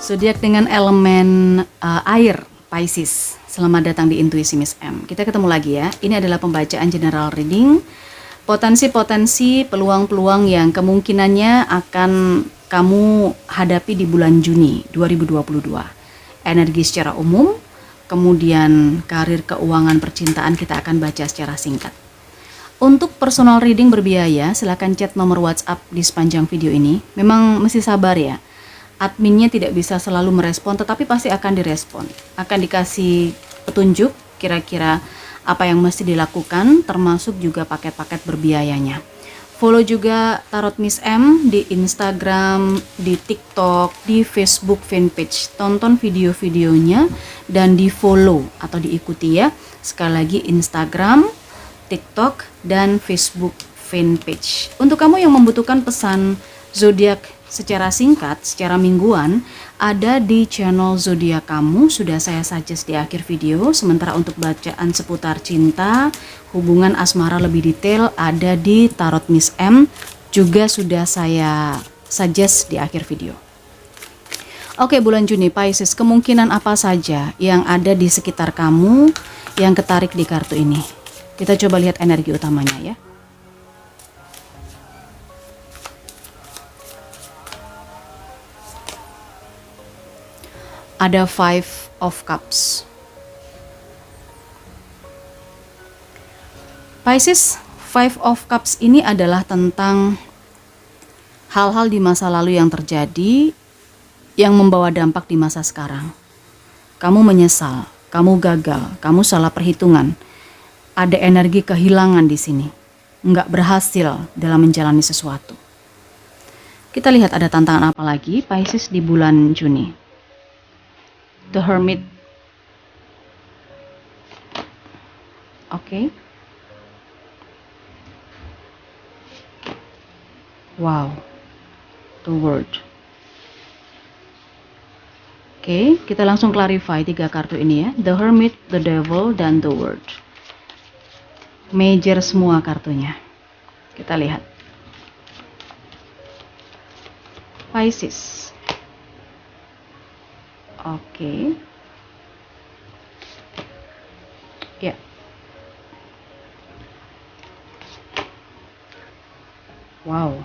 Zodiak dengan elemen air, Pisces. Selamat datang di Intuisi Miss M. Kita ketemu lagi ya. Ini adalah pembacaan general reading. Potensi-potensi, peluang-peluang yang kemungkinannya akan kamu hadapi di bulan Juni 2022. Energi secara umum, kemudian karir, keuangan, percintaan kita akan baca secara singkat. Untuk personal reading berbiaya, silakan chat nomor WhatsApp di sepanjang video ini. Memang mesti sabar ya. Adminnya tidak bisa selalu merespon, tetapi pasti akan direspon. Akan dikasih petunjuk kira-kira apa yang mesti dilakukan, termasuk juga paket-paket berbiayanya. Follow juga Tarot Miss M di Instagram, di TikTok, di Facebook fanpage. Tonton video-videonya dan di follow atau diikuti ya. Sekali lagi Instagram, TikTok, dan Facebook fanpage. Untuk kamu yang membutuhkan pesan zodiak secara singkat, secara mingguan, ada di channel zodiak kamu, sudah saya suggest di akhir video. Sementara untuk bacaan seputar cinta, hubungan asmara lebih detail ada di Tarot Miss M, juga sudah saya suggest di akhir video. Oke, bulan Juni Pisces, kemungkinan apa saja yang ada di sekitar kamu yang ketarik di kartu ini? Kita coba lihat energi utamanya ya. Ada Five of Cups. Pisces, Five of Cups ini adalah tentang hal-hal di masa lalu yang terjadi yang membawa dampak di masa sekarang. Kamu menyesal, kamu gagal, kamu salah perhitungan. Ada energi kehilangan di sini. Nggak berhasil dalam menjalani sesuatu. Kita lihat ada tantangan apa lagi Pisces di bulan Juni. The Hermit. Oke. Wow. The World. Oke, kita langsung clarify 3 kartu ini ya. The Hermit, The Devil, dan The World. Major semua kartunya. Kita lihat. Pisces. Oke. Ya. Wow.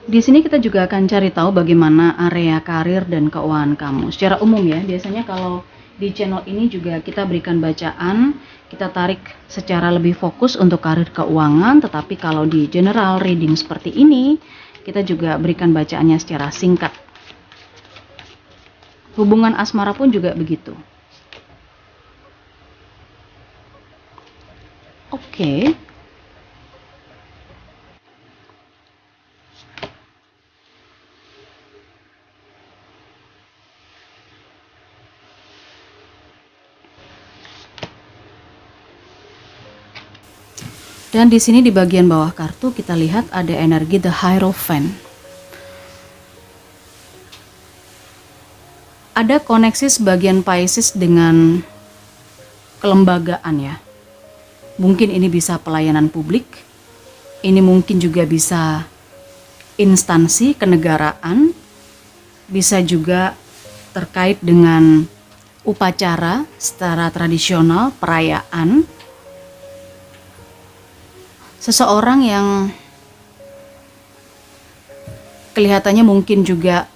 Di sini kita juga akan cari tahu bagaimana area karir dan keuangan kamu. Secara umum ya, biasanya kalau di channel ini juga kita berikan bacaan, kita tarik secara lebih fokus untuk karir keuangan, tetapi kalau di general reading seperti ini, kita juga berikan bacaannya secara singkat. Hubungan asmara pun juga begitu. Oke. Dan di sini di bagian bawah kartu kita lihat ada energi The Hierophant. Ada koneksi sebagian Pisces dengan kelembagaan ya. Mungkin ini bisa pelayanan publik, ini mungkin juga bisa instansi kenegaraan, bisa juga terkait dengan upacara secara tradisional, perayaan. Seseorang yang kelihatannya mungkin juga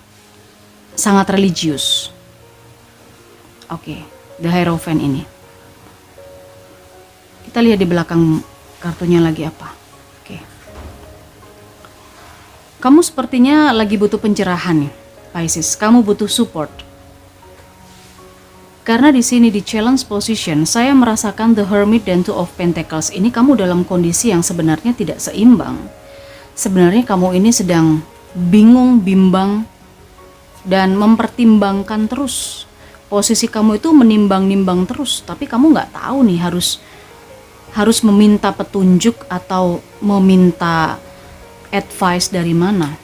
sangat religius. Oke, The Hierophant ini. Kita lihat di belakang kartunya lagi apa. Oke. Kamu sepertinya lagi butuh pencerahan nih, Pisces. Kamu butuh support. Karena di sini di challenge position, saya merasakan The Hermit dan Two of Pentacles ini kamu dalam kondisi yang sebenarnya tidak seimbang. Sebenarnya kamu ini sedang bingung, bimbang, dan mempertimbangkan terus. Posisi kamu itu menimbang-nimbang terus, tapi kamu nggak tahu nih harus meminta petunjuk atau meminta advice dari mana.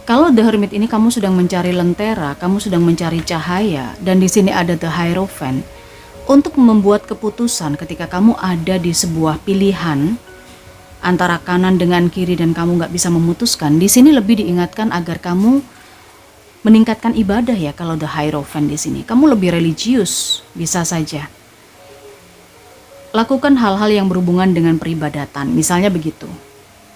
Kalau The Hermit ini kamu sedang mencari lentera, kamu sedang mencari cahaya, dan di sini ada The Hierophant. Untuk membuat keputusan ketika kamu ada di sebuah pilihan antara kanan dengan kiri dan kamu nggak bisa memutuskan, di sini lebih diingatkan agar kamu meningkatkan ibadah ya kalau the Hierophant di sini. Kamu lebih religius, bisa saja. Lakukan hal-hal yang berhubungan dengan peribadatan, misalnya begitu.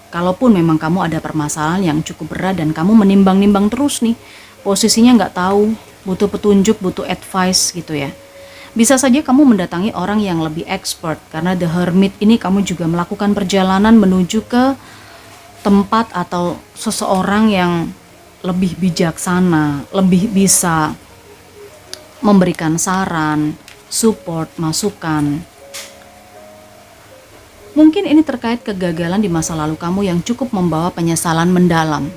Kalaupun memang kamu ada permasalahan yang cukup berat dan kamu menimbang-nimbang terus nih, posisinya nggak tahu, butuh petunjuk, butuh advice gitu ya. Bisa saja kamu mendatangi orang yang lebih expert, karena the Hermit ini kamu juga melakukan perjalanan menuju ke tempat atau seseorang yang lebih bijaksana, lebih bisa memberikan saran, support, masukan. Mungkin ini terkait kegagalan di masa lalu kamu yang cukup membawa penyesalan mendalam.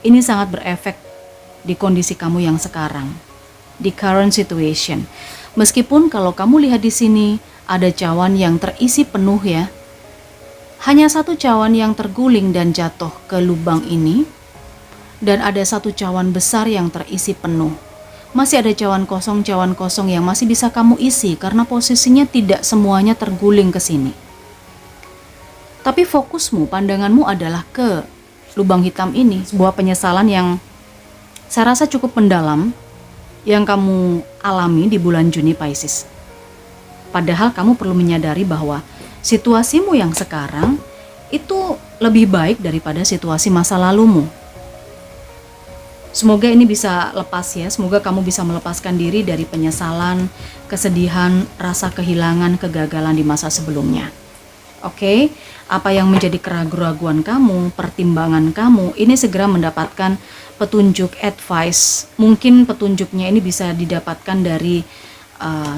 Ini sangat berefek di kondisi kamu yang sekarang, di current situation. Meskipun kalau kamu lihat di sini ada cawan yang terisi penuh ya, hanya satu cawan yang terguling dan jatuh ke lubang ini, dan ada satu cawan besar yang terisi penuh. Masih ada cawan kosong yang masih bisa kamu isi karena posisinya tidak semuanya terguling ke sini. Tapi fokusmu, pandanganmu adalah ke lubang hitam ini, sebuah penyesalan yang saya rasa cukup mendalam yang kamu alami di bulan Juni Pisces. Padahal kamu perlu menyadari bahwa situasimu yang sekarang itu lebih baik daripada situasi masa lalumu. Semoga ini bisa lepas ya, semoga kamu bisa melepaskan diri dari penyesalan, kesedihan, rasa kehilangan, kegagalan di masa sebelumnya. Oke, apa yang menjadi keraguan-raguan kamu, pertimbangan kamu, ini segera mendapatkan petunjuk, advice. Mungkin petunjuknya ini bisa didapatkan dari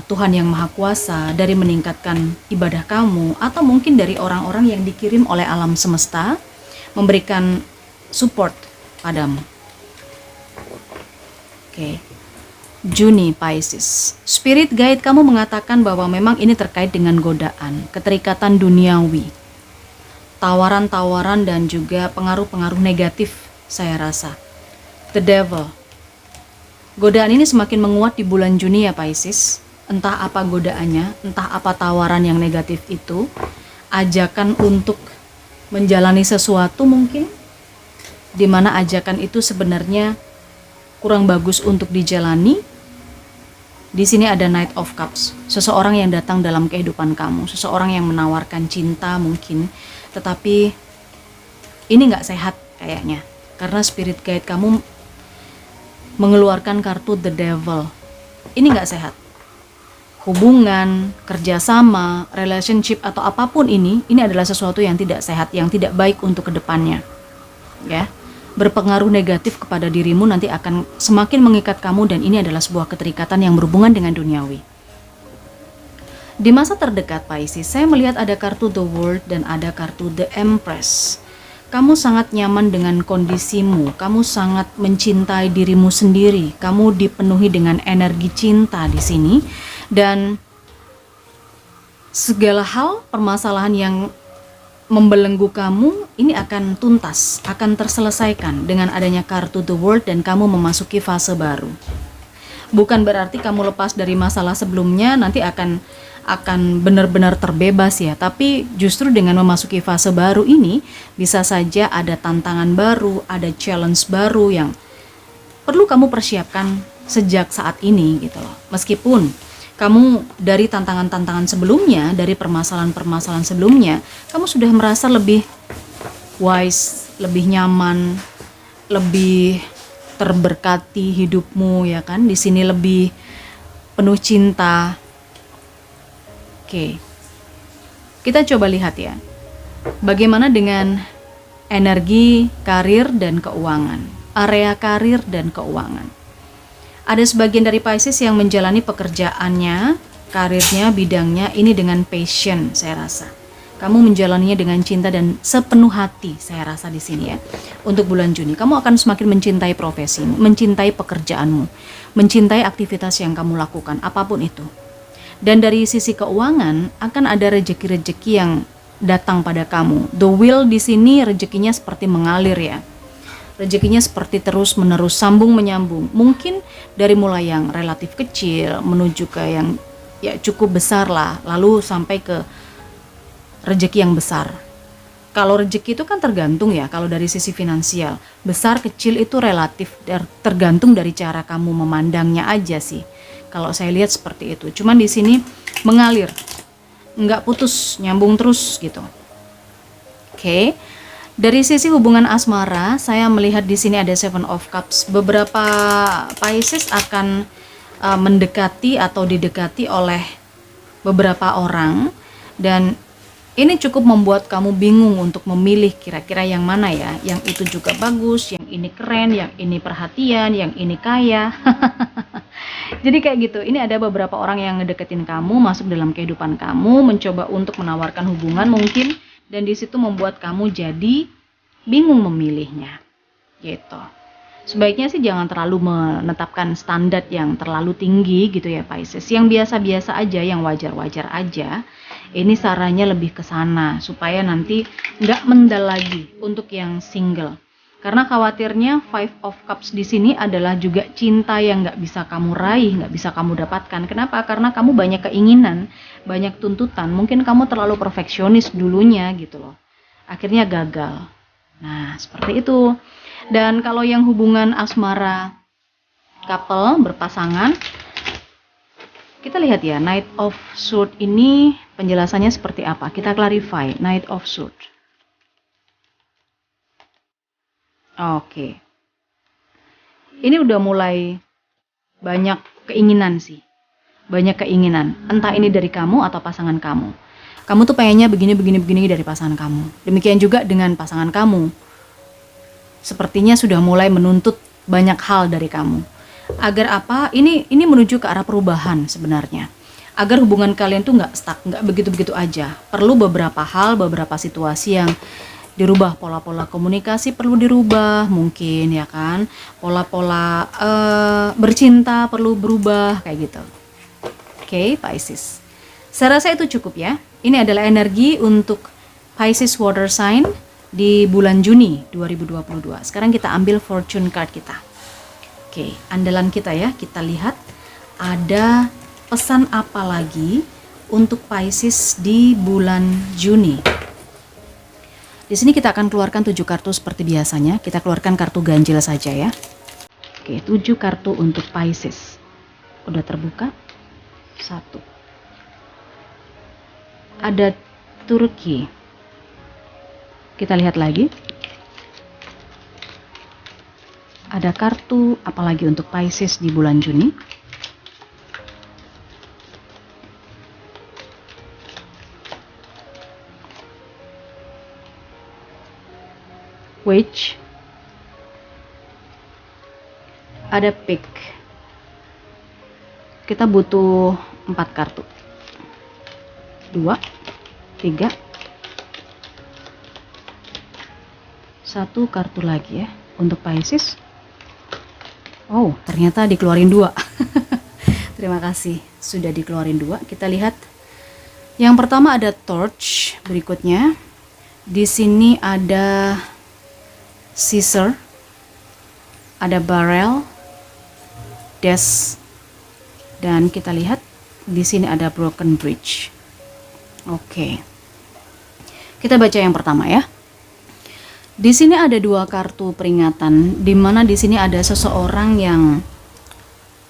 Tuhan Yang Maha Kuasa, dari meningkatkan ibadah kamu, atau mungkin dari orang-orang yang dikirim oleh alam semesta memberikan support padamu. Oke. Juni Pisces, spirit guide kamu mengatakan bahwa memang ini terkait dengan godaan, keterikatan duniawi, tawaran-tawaran dan juga pengaruh-pengaruh negatif saya rasa. The Devil, godaan ini semakin menguat di bulan Juni ya Pisces. Entah apa godaannya, entah apa tawaran yang negatif itu, ajakan untuk menjalani sesuatu mungkin, dimana ajakan itu sebenarnya kurang bagus untuk dijalani. Di sini ada Knight of Cups, seseorang yang datang dalam kehidupan kamu, seseorang yang menawarkan cinta mungkin, tetapi ini nggak sehat kayaknya, karena spirit guide kamu mengeluarkan kartu The Devil. Ini nggak sehat. Hubungan, kerjasama, relationship atau apapun ini adalah sesuatu yang tidak sehat, yang tidak baik untuk kedepannya. Ya. Berpengaruh negatif kepada dirimu, nanti akan semakin mengikat kamu, dan ini adalah sebuah keterikatan yang berhubungan dengan duniawi. Di masa terdekat Pisces, saya melihat ada kartu The World dan ada kartu The Empress. Kamu sangat nyaman dengan kondisimu, kamu sangat mencintai dirimu sendiri, kamu dipenuhi dengan energi cinta di sini, dan segala hal permasalahan yang membelenggu kamu ini akan tuntas, akan terselesaikan dengan adanya kartu The World dan kamu memasuki fase baru. Bukan berarti kamu lepas dari masalah sebelumnya nanti akan benar-benar terbebas ya, tapi justru dengan memasuki fase baru ini bisa saja ada tantangan baru, ada challenge baru yang perlu kamu persiapkan sejak saat ini gitu loh. Meskipun kamu dari tantangan-tantangan sebelumnya, dari permasalahan-permasalahan sebelumnya, kamu sudah merasa lebih wise, lebih nyaman, lebih terberkati hidupmu ya kan. Di sini lebih penuh cinta. Oke. Kita coba lihat ya. Bagaimana dengan energi karir dan keuangan, area karir dan keuangan. Ada sebagian dari Pisces yang menjalani pekerjaannya, karirnya, bidangnya ini dengan passion, saya rasa. Kamu menjalaninya dengan cinta dan sepenuh hati, saya rasa di sini ya. Untuk bulan Juni, kamu akan semakin mencintai profesimu, mencintai pekerjaanmu, mencintai aktivitas yang kamu lakukan, apapun itu. Dan dari sisi keuangan, akan ada rejeki-rejeki yang datang pada kamu. The Wheel di sini rejekinya seperti mengalir ya. Rezekinya seperti terus menerus sambung menyambung, mungkin dari mulai yang relatif kecil menuju ke yang ya cukup besar lah, lalu sampai ke rezeki yang besar. Kalau rezeki itu kan tergantung ya, kalau dari sisi finansial. Besar kecil itu relatif, tergantung dari cara kamu memandangnya aja sih. Kalau saya lihat seperti itu. Cuman di sini mengalir, nggak putus, nyambung terus gitu. Oke. Dari sisi hubungan asmara, saya melihat di sini ada Seven of Cups. Beberapa Pisces akan mendekati atau didekati oleh beberapa orang, dan ini cukup membuat kamu bingung untuk memilih kira-kira yang mana ya. Yang itu juga bagus, yang ini keren, yang ini perhatian, yang ini kaya. Jadi kayak gitu. Ini ada beberapa orang yang ngedeketin kamu, masuk dalam kehidupan kamu, mencoba untuk menawarkan hubungan mungkin. Dan di situ membuat kamu jadi bingung memilihnya, gitu. Sebaiknya sih jangan terlalu menetapkan standar yang terlalu tinggi gitu ya Pisces. Yang biasa-biasa aja, yang wajar-wajar aja. Ini sarannya lebih ke sana supaya nanti nggak mendal lagi untuk yang single. Karena khawatirnya Five of Cups di sini adalah juga cinta yang nggak bisa kamu raih, nggak bisa kamu dapatkan. Kenapa? Karena kamu banyak keinginan, banyak tuntutan. Mungkin kamu terlalu perfeksionis dulunya gitu loh. Akhirnya gagal. Nah, seperti itu. Dan kalau yang hubungan asmara couple berpasangan, kita lihat ya, Knight of Swords ini penjelasannya seperti apa. Kita clarify, Knight of Swords. Oke. Ini udah mulai banyak keinginan sih. Banyak keinginan. Entah ini dari kamu atau pasangan kamu. Kamu tuh pengennya begini dari pasangan kamu. Demikian juga dengan pasangan kamu. Sepertinya sudah mulai menuntut banyak hal dari kamu. Agar apa? Ini menuju ke arah perubahan sebenarnya. Agar hubungan kalian tuh nggak stuck, nggak begitu-begitu aja. Perlu beberapa hal, beberapa situasi yang dirubah. Pola-pola komunikasi perlu dirubah mungkin ya kan. Pola-pola bercinta perlu berubah kayak gitu. Oke, Pisces. Saya rasa itu cukup ya. Ini adalah energi untuk Pisces water sign di bulan Juni 2022. Sekarang kita ambil fortune card kita. Oke, andalan kita ya. Kita lihat ada pesan apa lagi untuk Pisces di bulan Juni. Di sini kita akan keluarkan 7 kartu seperti biasanya. Kita keluarkan kartu ganjil saja ya. Oke, 7 kartu untuk Pisces. Udah terbuka? 1. Ada Turki. Kita lihat lagi. Ada kartu apalagi untuk Pisces di bulan Juni. Witch. Ada Pig. Kita butuh 4 kartu. 2, 3, 1 kartu lagi ya untuk Pisces. Oh, ternyata dikeluarin 2. Terima kasih sudah dikeluarin 2. Kita lihat. Yang pertama ada Torch, berikutnya di sini ada Scissor, ada Barrel, Death, dan kita lihat di sini ada Broken Bridge. Oke. Kita baca yang pertama ya. Di sini ada 2 kartu peringatan, di mana di sini ada seseorang yang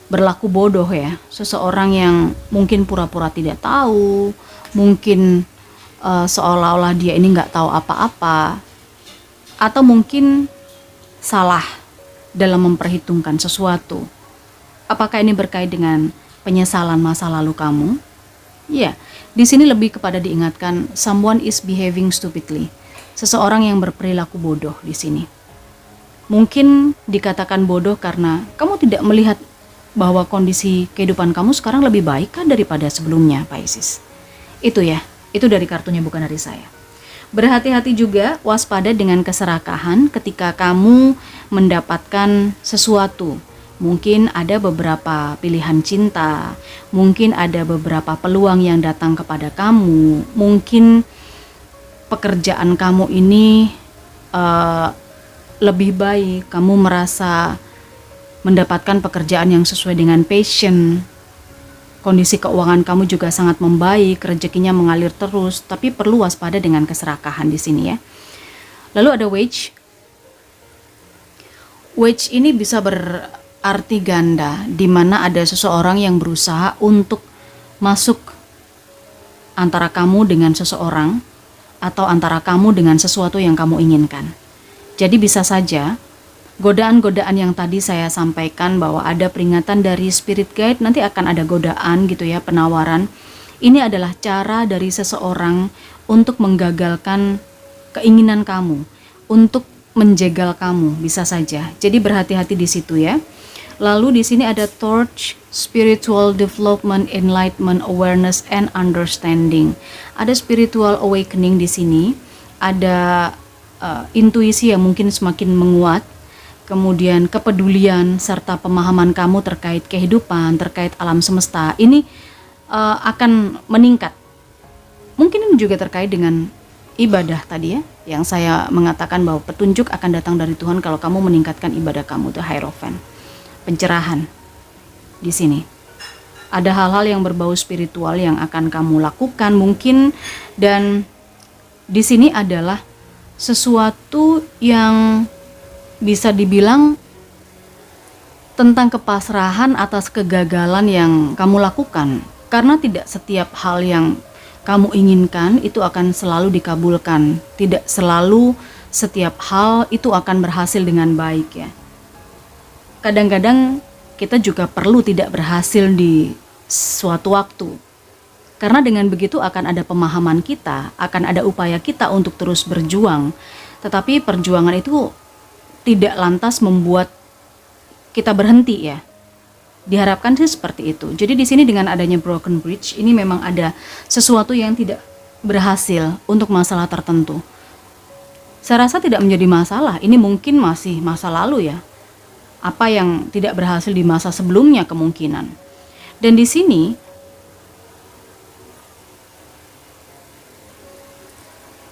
berlaku bodoh ya, seseorang yang mungkin pura-pura tidak tahu, mungkin seolah-olah dia ini nggak tahu apa-apa, atau mungkin salah dalam memperhitungkan sesuatu. Apakah ini berkait dengan penyesalan masa lalu kamu? Ya, di sini lebih kepada diingatkan someone is behaving stupidly. Seseorang yang berperilaku bodoh di sini. Mungkin dikatakan bodoh karena kamu tidak melihat bahwa kondisi kehidupan kamu sekarang lebih baik kan daripada sebelumnya, Pisces. Itu ya, itu dari kartunya bukan dari saya. Berhati-hati juga, waspada dengan keserakahan ketika kamu mendapatkan sesuatu. Mungkin ada beberapa pilihan cinta, mungkin ada beberapa peluang yang datang kepada kamu, mungkin pekerjaan kamu ini lebih baik, kamu merasa mendapatkan pekerjaan yang sesuai dengan passion. Kondisi keuangan kamu juga sangat membaik, rezekinya mengalir terus, tapi perlu waspada dengan keserakahan di sini ya. Lalu ada wage. Wage ini bisa berarti ganda, di mana ada seseorang yang berusaha untuk masuk antara kamu dengan seseorang atau antara kamu dengan sesuatu yang kamu inginkan. Jadi bisa saja godaan-godaan yang tadi saya sampaikan bahwa ada peringatan dari spirit guide, nanti akan ada godaan gitu ya, penawaran. Ini adalah cara dari seseorang untuk menggagalkan keinginan kamu, untuk menjegal kamu, bisa saja. Jadi berhati-hati di situ ya. Lalu di sini ada torch, spiritual development, enlightenment, awareness, and understanding. Ada spiritual awakening di sini. Ada intuisi yang mungkin semakin menguat. Kemudian kepedulian serta pemahaman kamu terkait kehidupan, terkait alam semesta. Ini akan meningkat. Mungkin ini juga terkait dengan ibadah tadi ya, yang saya mengatakan bahwa petunjuk akan datang dari Tuhan kalau kamu meningkatkan ibadah kamu, the Hierophant. Pencerahan di sini. Ada hal-hal yang berbau spiritual yang akan kamu lakukan mungkin, dan di sini adalah sesuatu yang bisa dibilang tentang kepasrahan atas kegagalan yang kamu lakukan. Karena tidak setiap hal yang kamu inginkan itu akan selalu dikabulkan. Tidak selalu setiap hal itu akan berhasil dengan baik ya. Kadang-kadang kita juga perlu tidak berhasil di suatu waktu. Karena dengan begitu akan ada pemahaman kita, akan ada upaya kita untuk terus berjuang. Tetapi perjuangan itu tidak lantas membuat kita berhenti ya. Diharapkan sih seperti itu. Jadi di sini dengan adanya broken bridge, ini memang ada sesuatu yang tidak berhasil untuk masalah tertentu. Saya rasa tidak menjadi masalah, ini mungkin masih masa lalu ya. Apa yang tidak berhasil di masa sebelumnya kemungkinan. Dan di sini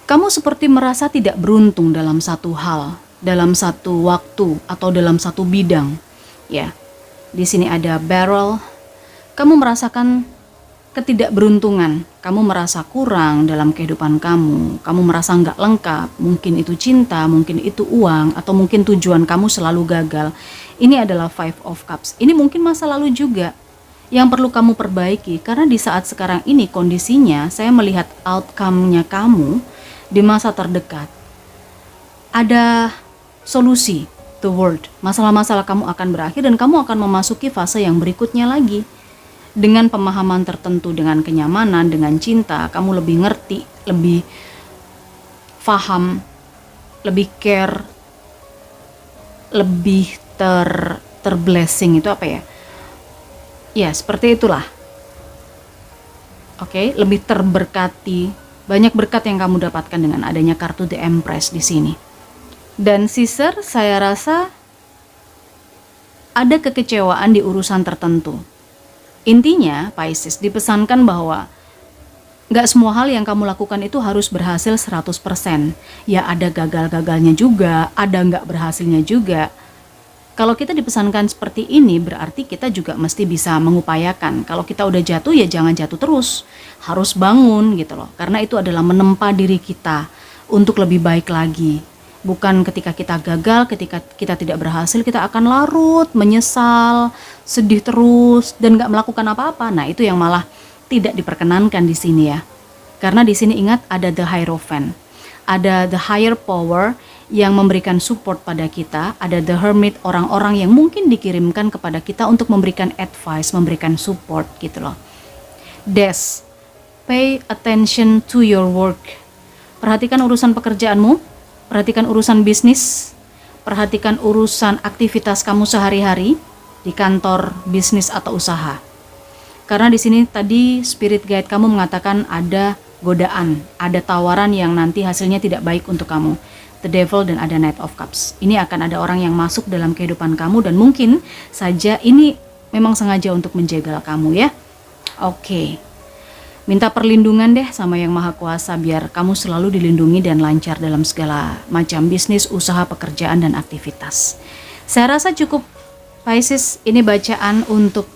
kamu seperti merasa tidak beruntung dalam satu hal, dalam satu waktu atau dalam satu bidang. Ya. Di sini ada barrel. Kamu merasakan ketidakberuntungan, kamu merasa kurang dalam kehidupan kamu merasa nggak lengkap, mungkin itu cinta, mungkin itu uang, atau mungkin tujuan kamu selalu gagal. Ini adalah Five of Cups. Ini mungkin masa lalu juga yang perlu kamu perbaiki, karena di saat sekarang ini kondisinya saya melihat outcome-nya kamu di masa terdekat. Ada solusi, the world. Masalah-masalah kamu akan berakhir dan kamu akan memasuki fase yang berikutnya lagi. Dengan pemahaman tertentu, dengan kenyamanan, dengan cinta, kamu lebih ngerti, lebih paham, lebih care, lebih terblessing, itu apa ya? Ya, seperti itulah. Oke, lebih terberkati. Banyak berkat yang kamu dapatkan dengan adanya kartu The Empress di sini. Dan Caesar, saya rasa ada kekecewaan di urusan tertentu. Intinya, Pisces, dipesankan bahwa gak semua hal yang kamu lakukan itu harus berhasil 100%. Ya ada gagal-gagalnya juga, ada gak berhasilnya juga. Kalau kita dipesankan seperti ini, berarti kita juga mesti bisa mengupayakan. Kalau kita udah jatuh, ya jangan jatuh terus. Harus bangun gitu loh. Karena itu adalah menempa diri kita untuk lebih baik lagi. Bukan ketika kita gagal, ketika kita tidak berhasil, kita akan larut, menyesal, sedih terus, dan gak melakukan apa-apa. Nah, itu yang malah tidak diperkenankan di sini ya. Karena di sini ingat ada the Hierophant. Ada the higher power yang memberikan support pada kita. Ada the Hermit, orang-orang yang mungkin dikirimkan kepada kita untuk memberikan advice, memberikan support gitu loh. Des, pay attention to your work. Perhatikan urusan pekerjaanmu. Perhatikan urusan bisnis, perhatikan urusan aktivitas kamu sehari-hari di kantor, bisnis atau usaha. Karena di sini tadi spirit guide kamu mengatakan ada godaan, ada tawaran yang nanti hasilnya tidak baik untuk kamu. The Devil dan ada Knight of Cups. Ini akan ada orang yang masuk dalam kehidupan kamu dan mungkin saja ini memang sengaja untuk menjegal kamu ya. Oke. Minta perlindungan deh sama Yang Maha Kuasa biar kamu selalu dilindungi dan lancar dalam segala macam bisnis, usaha, pekerjaan, dan aktivitas. Saya rasa cukup, Pisces. Ini bacaan untuk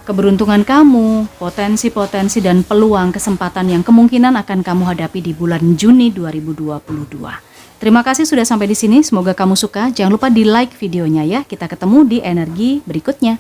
keberuntungan kamu, potensi-potensi dan peluang kesempatan yang kemungkinan akan kamu hadapi di bulan Juni 2022. Terima kasih sudah sampai di sini. Semoga kamu suka. Jangan lupa di like videonya ya. Kita ketemu di energi berikutnya.